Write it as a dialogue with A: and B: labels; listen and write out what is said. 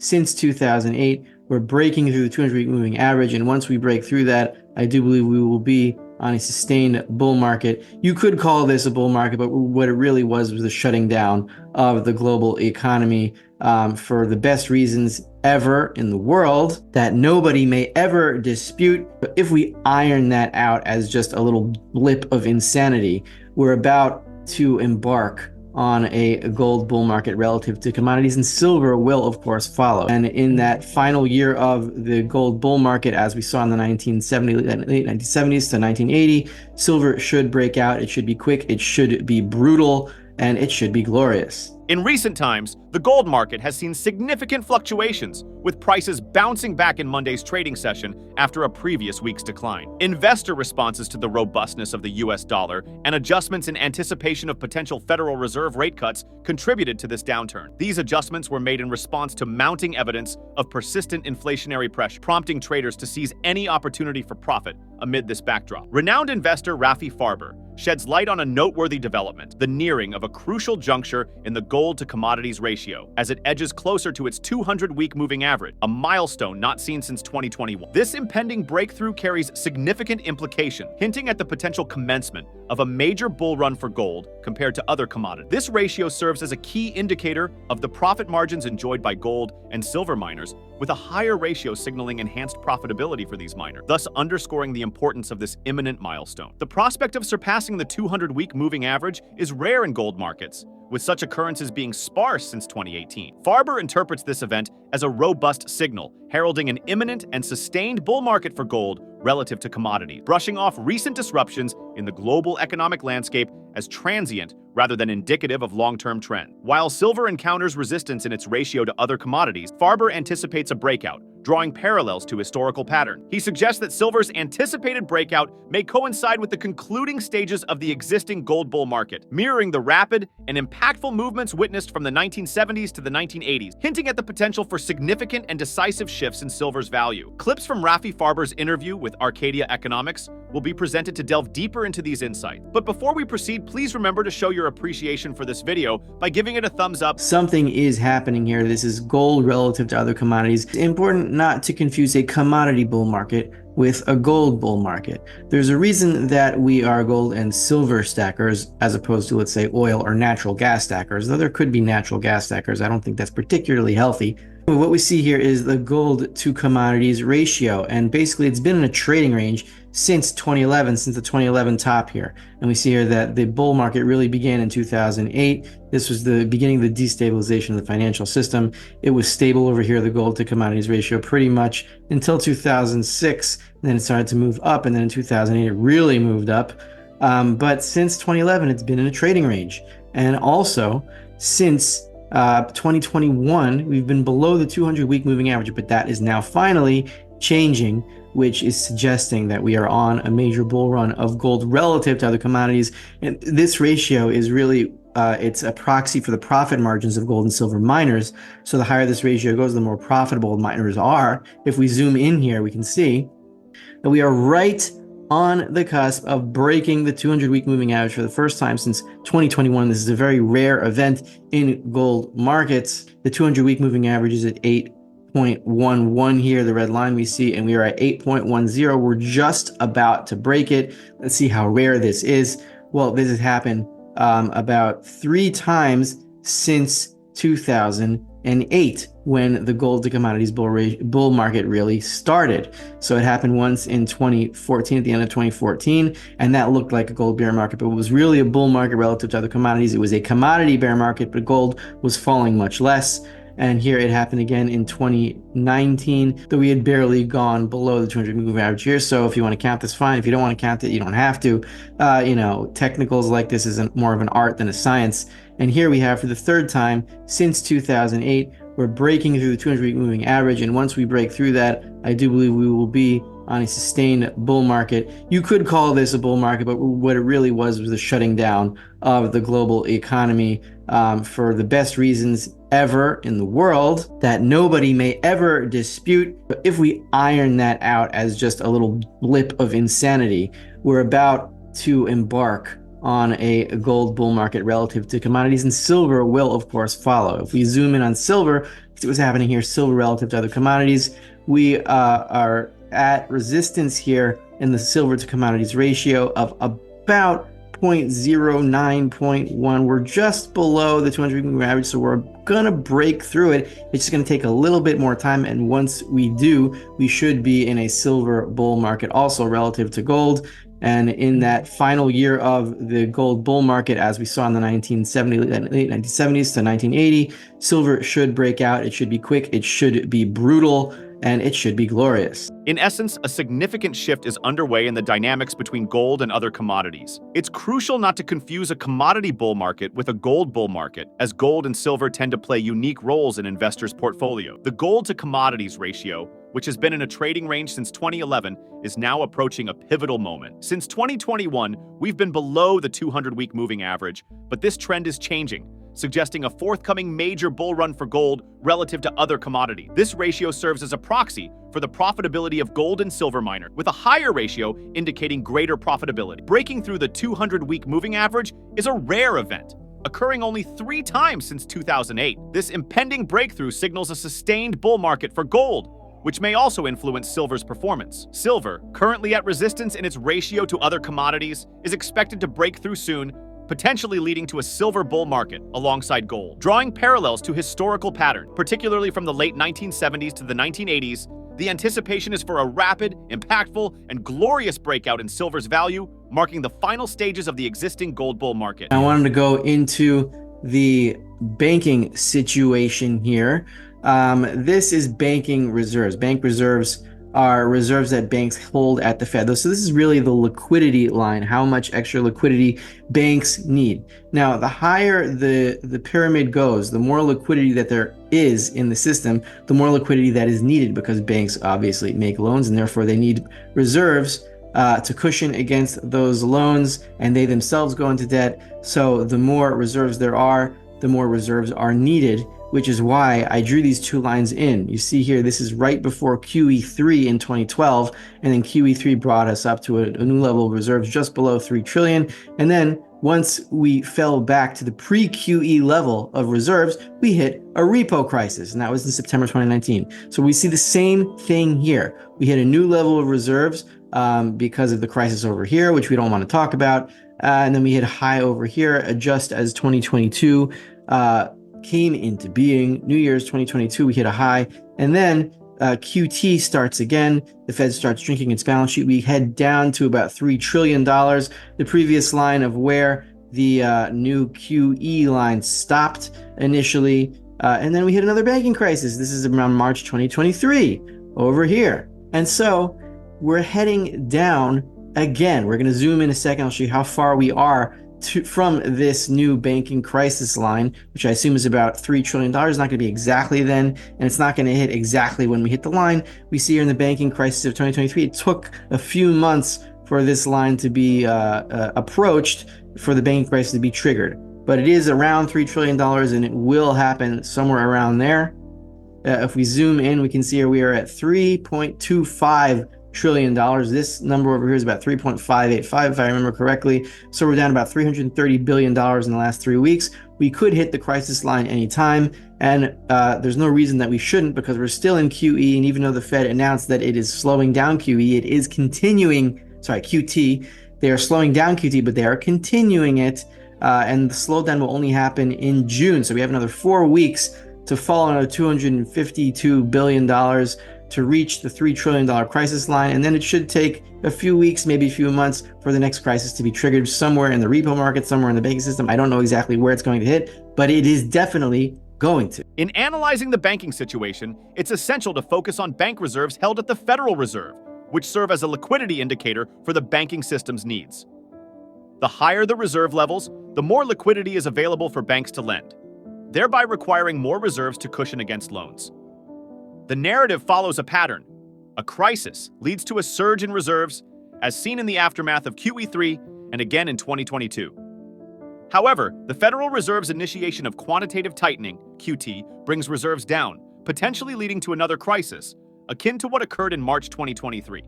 A: since 2008. We're breaking through the 200-week moving average, and once we break through that, I do believe we will be on a sustained bull market. You could call this a bull market, but what it really was the shutting down of the global economy for the best reasons ever in the world that nobody may ever dispute. But if we iron that out as just a little blip of insanity, we're about to embark on a gold bull market relative to commodities, and silver will of course follow. And in that final year of the gold bull market, as we saw in the late 1970s to 1980, silver should break out. It should be quick, it should be brutal, and it should be glorious.
B: In recent times, the gold market has seen significant fluctuations, with prices bouncing back in Monday's trading session after a previous week's decline. Investor responses to the robustness of the US dollar and adjustments in anticipation of potential Federal Reserve rate cuts contributed to this downturn. These adjustments were made in response to mounting evidence of persistent inflationary pressure, prompting traders to seize any opportunity for profit amid this backdrop. Renowned investor Rafi Farber sheds light on a noteworthy development: the nearing of a crucial juncture in the gold to commodities ratio as it edges closer to its 200-week moving average, a milestone not seen since 2021. This impending breakthrough carries significant implication, hinting at the potential commencement of a major bull run for gold compared to other commodities. This ratio serves as a key indicator of the profit margins enjoyed by gold and silver miners, with a higher ratio signaling enhanced profitability for these miners, thus underscoring the importance of this imminent milestone. The prospect of surpassing the 200-week moving average is rare in gold markets, with such occurrences being sparse since 2018. Farber interprets this event as a robust signal, heralding an imminent and sustained bull market for gold relative to commodities, brushing off recent disruptions in the global economic landscape as transient rather than indicative of long-term trend. While silver encounters resistance in its ratio to other commodities, Farber anticipates a breakout, drawing parallels to historical pattern. He suggests that silver's anticipated breakout may coincide with the concluding stages of the existing gold bull market, mirroring the rapid and impactful movements witnessed from the 1970s to the 1980s, hinting at the potential for significant and decisive shifts in silver's value. Clips from Rafi Farber's interview with Arcadia Economics will be presented to delve deeper into these insights. But before we proceed, please remember to show your appreciation for this video by giving it a thumbs up.
A: Something is happening here. This is gold relative to other commodities. It's important not to confuse a commodity bull market with a gold bull market. There's a reason that we are gold and silver stackers as opposed to, let's say, oil or natural gas stackers, though there could be natural gas stackers. I don't think that's particularly healthy. What we see here is the gold to commodities ratio, and basically it's been in a trading range since 2011, since the 2011 top here. And we see here that the bull market really began in 2008. This was the beginning of the destabilization of the financial system. It was stable over here, the gold to commodities ratio, pretty much until 2006. And then it started to move up, and then in 2008 it really moved up. But since 2011, it's been in a trading range. And also, since 2021, we've been below the 200-week moving average, but that is now finally changing, which is suggesting that we are on a major bull run of gold relative to other commodities. And this ratio is really it's a proxy for the profit margins of gold and silver miners. So the higher this ratio goes, the more profitable miners are. If we zoom in here, we can see that we are right on the cusp of breaking the 200-week moving average for the first time since 2021. This is a very rare event in gold markets. The 200-week moving average is at 8.11 here, the red line we see, and we are at 8.10. We're just about to break it. Let's see how rare this is. Well, this has happened about 3 times since 2008, when the gold to commodities bull market really started. So it happened once in 2014, at the end of 2014, and that looked like a gold bear market, but it was really a bull market relative to other commodities. It was a commodity bear market, but gold was falling much less. And here it happened again in 2019, though we had barely gone below the 200 moving average here. So if you want to count this, fine. If you don't want to count it, you don't have to. Technicals like this is more of an art than a science. And here we have, for the third time since 2008, we're breaking through the 200-week moving average. And once we break through that, I do believe we will be on a sustained bull market. You could call this a bull market, but what it really was the shutting down of the global economy for the best reasons ever in the world that nobody may ever dispute. But if we iron that out as just a little blip of insanity, we're about to embark on a gold bull market relative to commodities, and silver will of course follow. If we zoom in on silver, See what's happening here, silver relative to other commodities. We are at resistance here in the silver to commodities ratio of about 0.09.1. We're just below the 200-week moving average, so we're gonna break through it. It's just gonna take a little bit more time, and once we do, we should be in a silver bull market also relative to gold. And in that final year of the gold bull market, as we saw in the late 1970s to 1980, silver should break out. It should be quick, it should be brutal, and it should be glorious.
B: In essence, a significant shift is underway in the dynamics between gold and other commodities. It's crucial not to confuse a commodity bull market with a gold bull market, as gold and silver tend to play unique roles in investors' portfolio. The gold to commodities ratio, which has been in a trading range since 2011, is now approaching a pivotal moment. Since 2021, we've been below the 200-week moving average, but this trend is changing, suggesting a forthcoming major bull run for gold relative to other commodities. This ratio serves as a proxy for the profitability of gold and silver miner, with a higher ratio indicating greater profitability. Breaking through the 200-week moving average is a rare event, occurring only 3 times since 2008. This impending breakthrough signals a sustained bull market for gold, which may also influence silver's performance. Silver, currently at resistance in its ratio to other commodities, is expected to break through soon, potentially leading to a silver bull market alongside gold. Drawing parallels to historical patterns, particularly from the late 1970s to the 1980s, the anticipation is for a rapid, impactful, and glorious breakout in silver's value, marking the final stages of the existing gold bull market.
A: I wanted to go into the banking situation here. This is banking reserves. Bank reserves are reserves that banks hold at the Fed. So this is really the liquidity line, how much extra liquidity banks need. Now, the higher the pyramid goes, the more liquidity that there is in the system, the more liquidity that is needed, because banks obviously make loans and therefore they need reserves to cushion against those loans, and they themselves go into debt. So the more reserves there are, the more reserves are needed, which is why I drew these 2 lines in. You see here, this is right before QE3 in 2012, and then QE3 brought us up to a new level of reserves just below 3 trillion. And then once we fell back to the pre-QE level of reserves, we hit a repo crisis, and that was in September 2019. So we see the same thing here. We hit a new level of reserves because of the crisis over here, which we don't want to talk about. And then we hit a high over here just as 2022 came into being. New Year's 2022, we hit a high, and then QT starts again. The Fed starts drinking its balance sheet. We head down to about $3 trillion, the previous line of where the new QE line stopped initially. And then we hit another banking crisis. This is around March 2023 over here. And so we're heading down again. We're going to zoom in a second. I'll show you how far we are from this new banking crisis line, which I assume is about $3 trillion. It's not going to be exactly then, and it's not going to hit exactly when we hit the line. We see here in the banking crisis of 2023, it took a few months for this line to be approached, for the banking crisis to be triggered. But it is around $3 trillion, and it will happen somewhere around there. If we zoom in, we can see here we are at $3.25 trillion. This number over here is about 3.585 if I remember correctly. So we're down about $330 billion in the last 3 weeks. We could hit the crisis line anytime, and there's no reason that we shouldn't, because we're still in QE, and even though the Fed announced that it is slowing down QE, it is continuing, QT. They are slowing down QT, but they are continuing it, and the slowdown will only happen in June. So we have another 4 weeks to fall another $252 billion to reach the $3 trillion crisis line, and then it should take a few weeks, maybe a few months, for the next crisis to be triggered somewhere in the repo market, somewhere in the banking system. I don't know exactly where it's going to hit, but it is definitely going to.
B: In analyzing the banking situation, it's essential to focus on bank reserves held at the Federal Reserve, which serve as a liquidity indicator for the banking system's needs. The higher the reserve levels, the more liquidity is available for banks to lend, thereby requiring more reserves to cushion against loans. The narrative follows a pattern. A crisis leads to a surge in reserves, as seen in the aftermath of QE3 and again in 2022. However, the Federal Reserve's initiation of quantitative tightening, QT, brings reserves down, potentially leading to another crisis, akin to what occurred in March 2023.